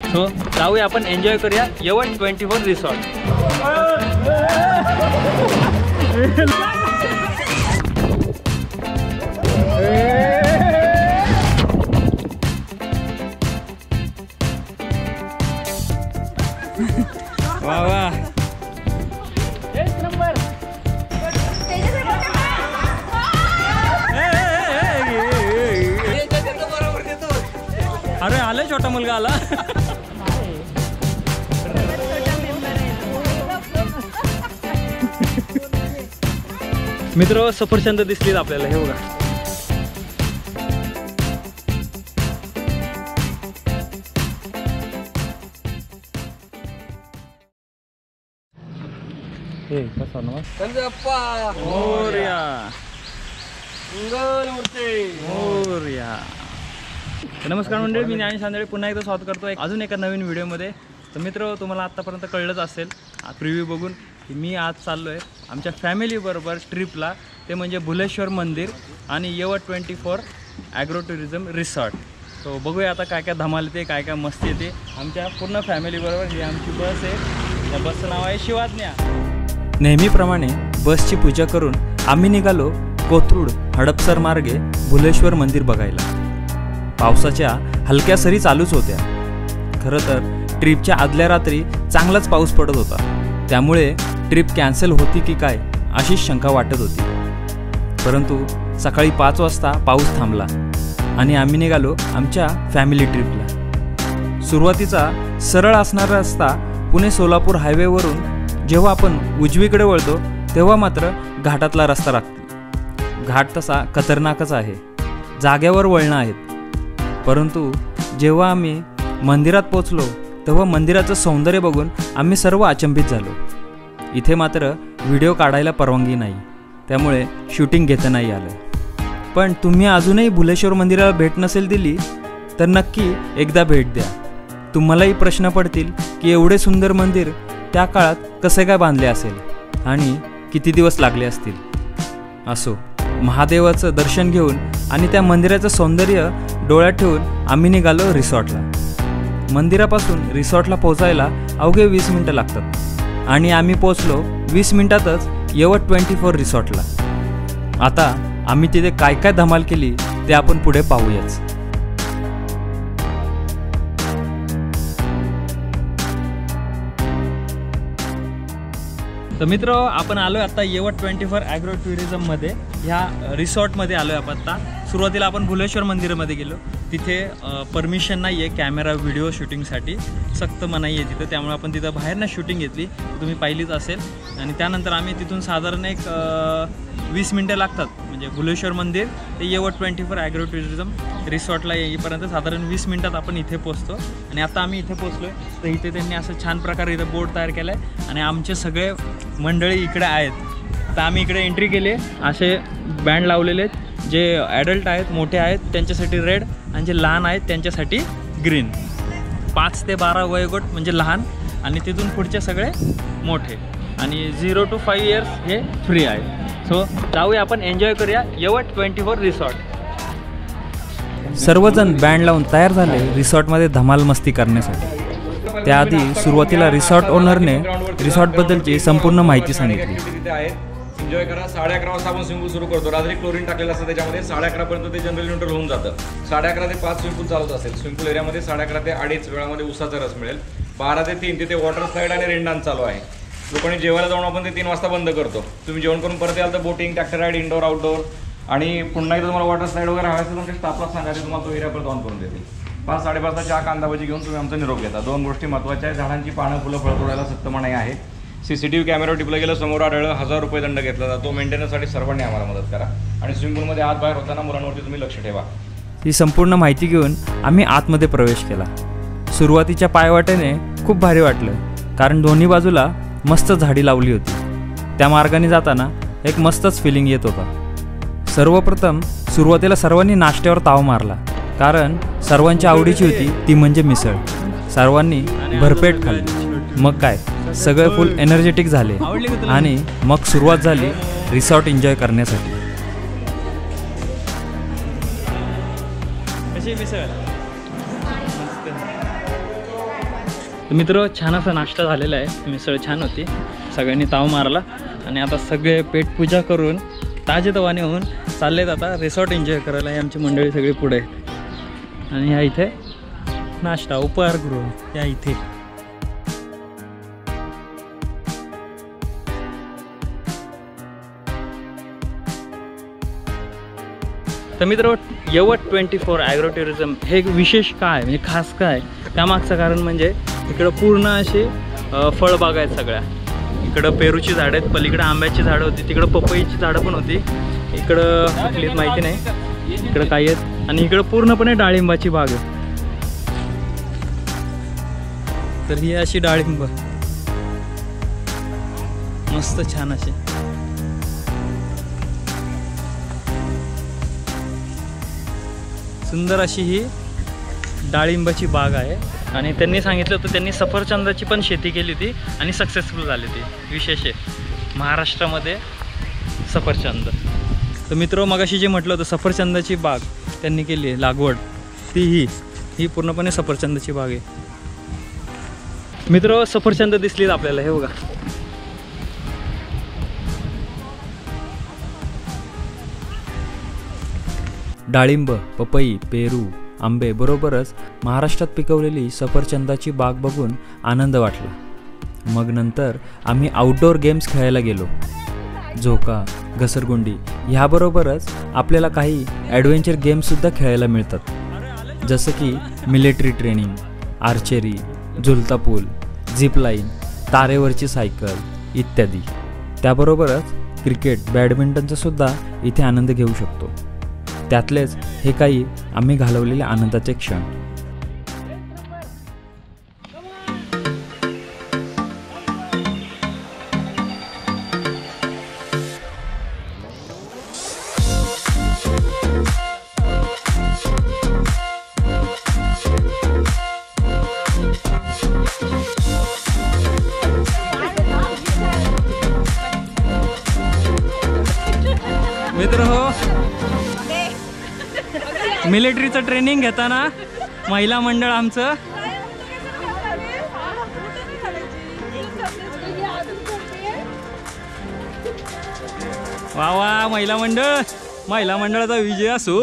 So जाऊया आपण enjoy करूया यवत 24 रिसॉर्ट। वाह वाह एक नंबर। अरे आले छोटा मुलगा आला। मित्र सफरचंद दिसलीत आपल्याला, हे बघा। हे कसा नवा कंजप्पा मोरया मंगलमूर्ती मोरया। नमस्कार मंडळी, मी ज्ञानेश आंधळे पुन्हा एकदा स्वागत करतो अजून एका नवीन व्हिडिओमध्ये। तर मित्र, तुम्हाला आत्तापर्यंत कळलंच असेल प्रिव्ह्यू बघून की मी आज चाललो आहे आमच्या फॅमिलीबरोबर ट्रिपला, ते म्हणजे भुलेश्वर मंदिर आणि यवत 24 ॲग्रो टुरिझम रिसॉर्ट। तो बघूया आता काय काय धमाल येते, काय काय मस्ती येते आमच्या पूर्ण फॅमिलीबरोबर। ही आमची बस आहे, त्या बसचं नाव आहे शिवाज्ञा। नेहमीप्रमाणे बसची पूजा करून आम्ही निघालो कोथरूड हडपसर मार्गे भुलेश्वर मंदिर बघायला। पावसाच्या हलक्या सरी चालूच होत्या। खरं तर ट्रिपच्या आदल्या रात्री चांगलाच पाऊस पडत होता, त्यामुळे ट्रिप कॅन्सल होती की काय अशी शंका वाटत होती। परंतु सकाळी 5 वाजता पाऊस थांबला आणि आम्ही निघालो आमच्या फॅमिली ट्रिपला। सुरुवातीचा सरळ असणारा रस्ता पुणे सोलापूर हायवेवरून जेव्हा आपण उजवीकडे वळतो तेव्हा मात्र घाटातला रस्ता लागतो। घाट तसा खतरनाकच आहे, जाग्यावर वळणं आहेत। परंतु जेव्हा आम्ही मंदिरात पोचलो तेव्हा मंदिराचं सौंदर्य बघून आम्ही सर्व अचंबित झालो। इथे मात्र व्हिडिओ काढायला परवानगी नाही, त्यामुळे शूटिंग घेता नाही आलं। पण तुम्ही अजूनही भुलेश्वर मंदिराला भेट नसेल दिली तर नक्की एकदा भेट द्या। तुम्हालाही प्रश्न पडतील की एवढे सुंदर मंदिर त्या काळात कसे काय बांधले असेल आणि किती दिवस लागले असतील। असो, महादेवाचं दर्शन घेऊन आणि त्या मंदिराचं सौंदर्य डोळ्यात ठेवून आम्ही निघालो रिसॉर्टला। मंदिरापासून रिसॉर्टला पोहोचायला अवघे 20 मिनिटं लागतात आणि आम्ही पोहोचलो 20 मिनिटातच यवत 24 रिसॉर्टला। आता आम्ही तिथे काय काय धमाल केली ते आपण पुढे पाहूयाच। तर मित्र, आपण आलो आहे आता यवत 24 ॲग्रो टुरिझममध्ये, ह्या रिसॉर्टमध्ये आलो आहे आपण आता। सुरुवातीला आपण भुलेश्वर मंदिरामध्ये गेलो, तिथे परमिशन नाही आहे कॅमेरा व्हिडिओ शूटिंगसाठी, सक्त मनाई आहे तिथं, त्यामुळे आपण तिथं बाहेरनं शूटिंग घेतली, तुम्ही पाहिलीच असेल। आणि त्यानंतर आम्ही तिथून साधारण एक 20 मिनटं लागतात, म्हणजे भुलेश्वर मंदिर ते यवत 24 ॲग्रो टुरिझम रिसॉर्टला येईपर्यंत साधारण 20 मिनटात आपण इथे पोचतो। आणि आता आम्ही इथे पोचलो आहे, तर इथे त्यांनी असं छान प्रकारे इथं बोर्ड तयार केला आहे आणि आमचे सगळे मंडळी इकडे आहेत। तर आम्ही इकडे एंट्री केली आहे, असे बँड लावलेले आहेत, जे ॲडल्ट आहेत मोठे आहेत त्यांच्यासाठी रेड आणि जे लहान आहेत त्यांच्यासाठी ग्रीन। 5 ते 12 वयोगट म्हणजे लहान आणि तिथून पुढचे सगळे मोठे, आणि 0 to 5 इयर्स हे फ्री आहे। सो जाऊया आपण एन्जॉय करूया यवत 24 रिसॉर्ट। सर्वजण बँड लावून तयार झाले रिसॉर्टमध्ये धमाल मस्ती करण्यासाठी। त्याआधी सुरुवातीला रिसॉर्ट ओनरने रिसॉर्टबद्दलची संपूर्ण माहिती सांगितली। एन्जॉय करा। 11:30 वाजता आपण स्विमिंग पूल सुरू करतो। रात्री क्लोरीन टाकलेलं असतं त्याच्यामध्ये, 11:30 पर्यंत ते जनरल न्यूट्रल होऊन जातं। 11:30 ते 5 स्विमिंग पूल चालत असेल। स्विमिंग पूल एरियामध्ये 11:30 ते 2:30 वेळामध्ये उसाचा रस मिळेल। 12 ते 3 तिथे वॉटर स्लाईड आणि रेन डान्स चालू आहे। लोकांनी जेवायला जाऊन आपण ते 3 वाजता बंद करतो। तुम्ही जेवण करून परत याल तर boating, tractor ride, indoor outdoor, आणि पुन्हा एकदा तुम्हाला वॉटर स्लाईड वगैरे हवे असेल तर स्टाफला सांगायचे, तुम्हाला तो एरिया परत ऑन करून देतील। 5-5:30 चहा कांदाभजी घेऊन तुम्ही आमचा निरोप घेता। 2 गोष्टी महत्त्वाच्या आहेत, झाडांची पानं फुलं फळं तोडायला सक्त मनाई आहे। CCTV कॅमेरा टिपलं गेलं, समोर आढळलं 1000 रुपये दंड घेतला जातो। मेंटेनन्ससाठी सर्वांनी आम्हाला मदत करा आणि स्विमिंग पूलमध्ये आत बाहेर होताना मुलांवरती तुम्ही लक्ष ठेवा। ही संपूर्ण माहिती घेऊन आम्ही आतमध्ये प्रवेश केला। सुरुवातीच्या पायवाटेने खूप भारी वाटलं, कारण दोन्ही बाजूला मस्त झाडी लावली होती। त्या मार्गाने जाताना एक मस्तच फिलिंग येत होता। सर्वप्रथम सुरुवातीला सर्वांनी नाश्त्यावर ताव मारला, कारण सर्वांच्या आवडीची होती ती म्हणजे मिसळ। सर्वांनी भरपेट खाल्ली, मग काय सगळे फुल एनर्जेटिक झाले आणि मग सुरुवात झाली रिसॉर्ट एन्जॉय करण्यासाठी। कशी मिसळ? तर मित्र छान असा नाश्ता झालेला आहे, मिसळ छान होती, सगळ्यांनी ताव मारला आणि आता सगळे पेटपूजा करून ताजेतवाने होऊन चाललेत आता रिसॉर्ट एन्जॉय करायला. ही आमची मंडळी सगळी पुढे आणि ह्या इथे नाश्ता उपहारगृह या इथे. तर मित्र यवत 24 ॲग्रो टुरिझम हे विशेष काय म्हणजे खास काय, त्यामागचं कारण म्हणजे इकडं पूर्ण अशी फळबागा आहेत सगळ्या. इकडं पेरूची झाडं आहेत, पलीकडं आंब्याची झाडं होती, तिकडं पपईची झाडं पण होती, इकडं कुठलीच माहिती नाही, इकडं काही आहेत आणि इकडं पूर्णपणे डाळिंबाची बाग आहे. तर ही अशी डाळिंब मस्त छान अशी. सुंदर अशी ही डाळिंबाची बाग आहे आणि त्यांनी सांगितलं होतं त्यांनी सफरचंदाची पण शेती केली होती आणि सक्सेसफुल झाली ती. विशेष आहे महाराष्ट्रामध्ये सफरचंद. तर मित्र मगाशी जे म्हटलं होतं सफरचंदाची बाग त्यांनी केली आहे लागवड, ती ही पूर्णपणे सफरचंदाची बाग आहे. मित्र सफरचंद दिसलीत आपल्याला, हे बघा. डाळिंब, पपई, पेरू, आंबे बरोबरच महाराष्ट्रात पिकवलेली सफरचंदाची बाग बघून आनंद वाटला. मग नंतर आम्ही आउटडोअर गेम्स खेळायला गेलो. झोका, घसरगुंडी ह्याबरोबरच आपल्याला काही ॲडव्हेंचर गेम्ससुद्धा खेळायला मिळतात, जसं की मिलिटरी ट्रेनिंग, आर्चरी, झुलता पूल, झिपलाईन, तारेवरची सायकल इत्यादी. त्याबरोबरच क्रिकेट, बॅडमिंटनचा सुद्धा इथे आनंद घेऊ शकतो. त्यातलेच हे काही आम्ही घालवलेले आनंदाचे क्षण. मित्र हो, मिलिटरीचं ट्रेनिंग घेताना महिला मंडळ आमचं वा वा, महिला मंडळाचा विजय असो.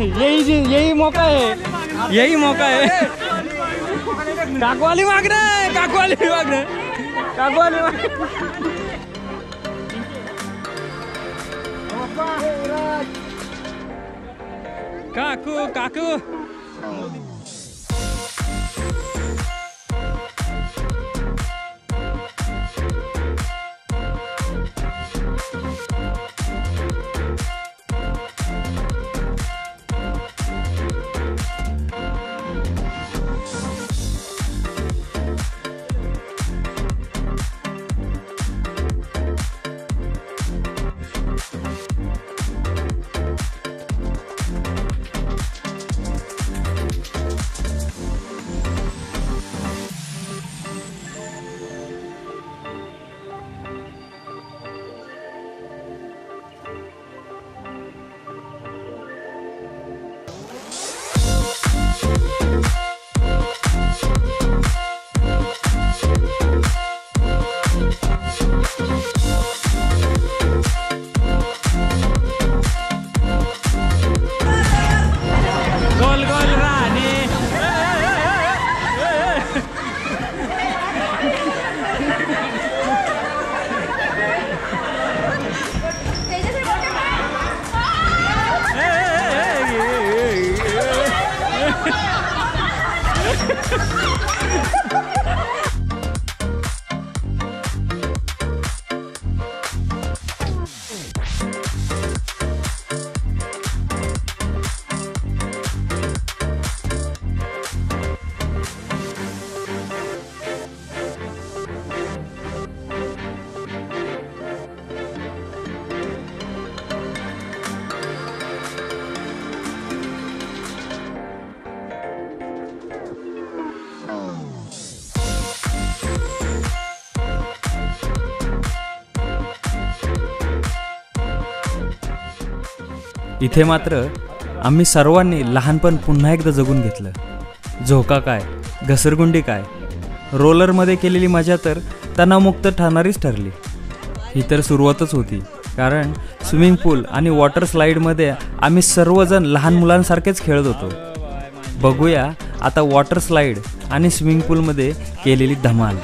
यही मौका है, यही मौका है. काकवाली माग रहे, काकवाली माग रहे, काकवाली माग. काकू काकू इथे मात्र आम्ही सर्वांनी लहानपण पुन्हा एकदा जगून घेतलं. झोका काय, घसरगुंडी काय, रोलरमध्ये केलेली मजा तर तणावमुक्त ठरणारीच ठरली. ही तर सुरुवातच होती, कारण स्विमिंग पूल आणि वॉटर स्लाईडमध्ये आम्ही सर्वजण लहान मुलांसारखेच खेळत होतो. बघूया आता वॉटर स्लाईड आणि स्विमिंग पूलमध्ये केलेली धमाल.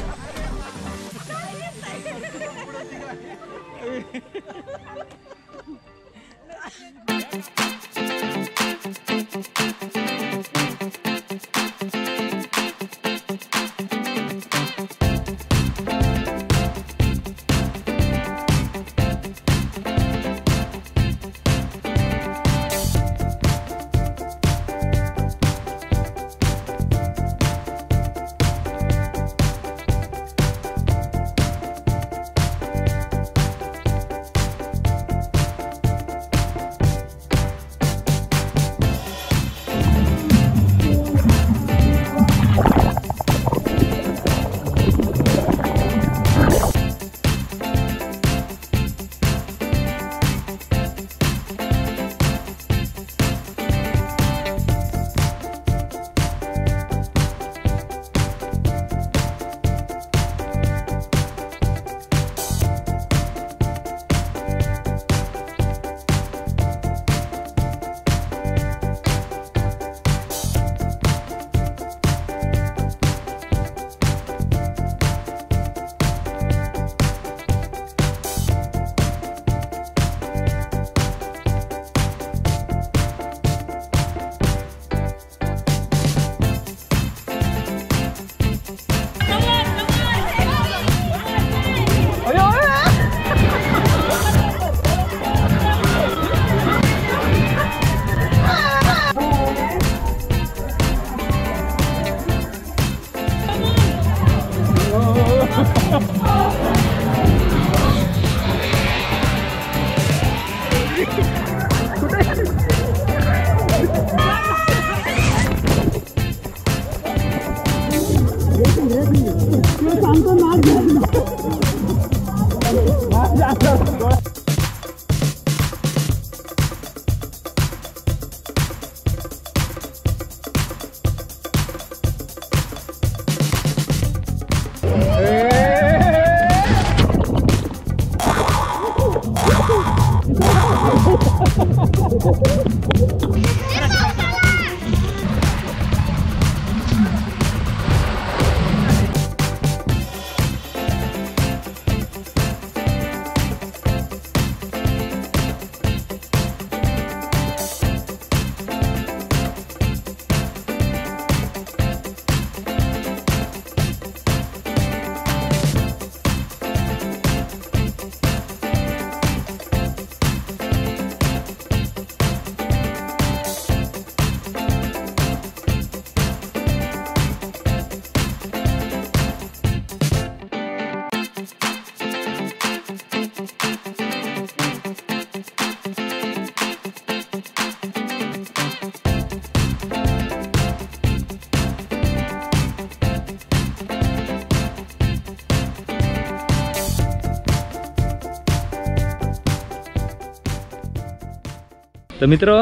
तर मित्र,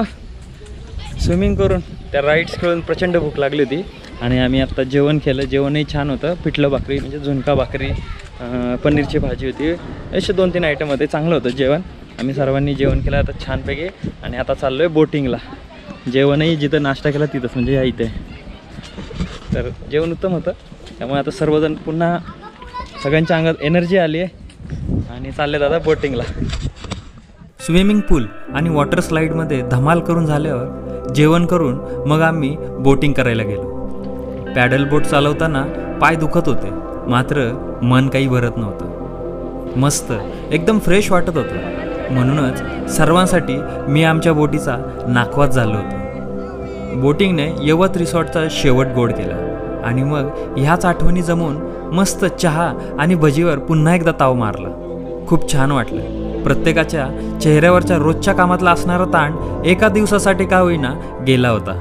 स्विमिंग करून त्या राईड्स खेळून प्रचंड भूक लागली होती आणि आम्ही आत्ता जेवण केलं. जेवणही छान होतं. पिठलं भाकरी म्हणजे झुणका भाकरी, पनीरची भाजी होती, असे 2-3 आयटम होते. चांगलं होतं जेवण. आम्ही सर्वांनी जेवण केलं आता छानपैकी आणि आता चाललो आहे बोटिंगला. जेवणही जिथं नाश्ता केला तिथंच, म्हणजे या इथे. तर जेवण उत्तम होतं. त्यामुळे आता सर्वजण पुन्हा सगळ्यांच्या अंगात एनर्जी आली आहे आणि चालले दादा बोटिंगला. स्विमिंग पूल आणि वॉटर स्लाईडमध्ये धमाल करून झाल्यावर जेवण करून मग आम्ही बोटिंग करायला गेलो. पॅडल बोट चालवताना पाय दुखत होते, मात्र मन काही भरत नव्हतं. मस्त एकदम फ्रेश वाटत होतं. म्हणूनच सर्वांसाठी मी आमच्या बोटीचा नाकवात झालो होतो. बोटिंगने यवत रिसॉर्टचा शेवट गोड केला आणि मग ह्याच आठवणी जमून मस्त चहा आणि भजीवर पुन्हा एकदा ताव मारला. खूप छान वाटलं. प्रत्येकाच्या चेहऱ्यावरच्या रोजच्या कामातला असणारा ताण एका दिवसासाठी का होईना गेला होता.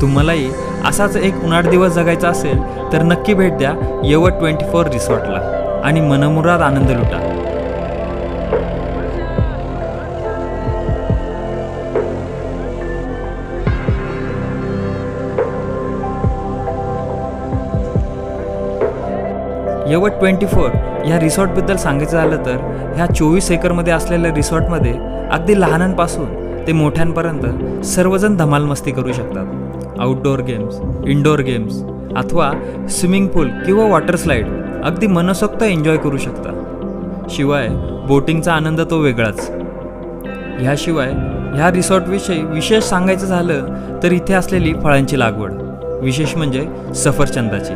तुम्हालाही असाच एक उन्हाळ दिवस जगायचा असेल तर नक्की भेट द्या यवत 24 रिसॉर्टला आणि मनमुराद आनंद लुटा. यवत 24 ह्या रिसॉर्टबद्दल सांगायचं झालं तर ह्या 24 एकरमध्ये असलेल्या रिसॉर्टमध्ये अगदी लहानांपासून ते मोठ्यांपर्यंत सर्वजण धमाल मस्ती करू शकतात. आउटडोअर गेम्स, इंडोर गेम्स अथवा स्विमिंग पूल किंवा वॉटर स्लाईड अगदी मनसोक्त एन्जॉय करू शकता. शिवाय बोटिंगचा आनंद तो वेगळाच. ह्याशिवाय ह्या रिसॉर्टविषयी विशेष सांगायचं झालं तर इथे असलेली फळांची लागवड, विशेष म्हणजे सफरचंदाची.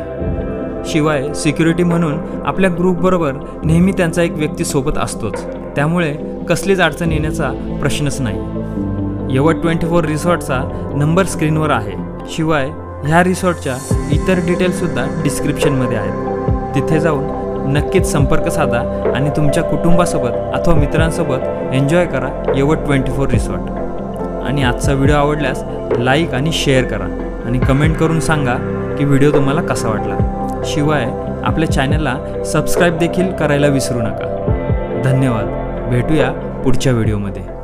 शिवाय सिक्युरिटी म्हणून आपल्या ग्रुपबरोबर नेहमी त्यांचा एक व्यक्ती सोबत असतोच, त्यामुळे कसलीच अडचण येण्याचा प्रश्नच नाही. यवत 24 रिसॉर्टचा नंबर स्क्रीनवर आहे. शिवाय ह्या रिसॉर्टच्या इतर डिटेल्ससुद्धा डिस्क्रिप्शनमध्ये आहेत. तिथे जाऊन नक्कीच संपर्क साधा आणि तुमच्या कुटुंबासोबत अथवा मित्रांसोबत एन्जॉय करा यवत 24 रिसॉर्ट. आणि आजचा व्हिडिओ आवडल्यास लाईक आणि शेअर करा आणि कमेंट करून सांगा की व्हिडिओ तुम्हाला कसा वाटला. शिवाय आपल्या चॅनलला सबस्क्राईब देखील करायला विसरू नका. धन्यवाद. भेटूया पुढच्या व्हिडिओमध्ये.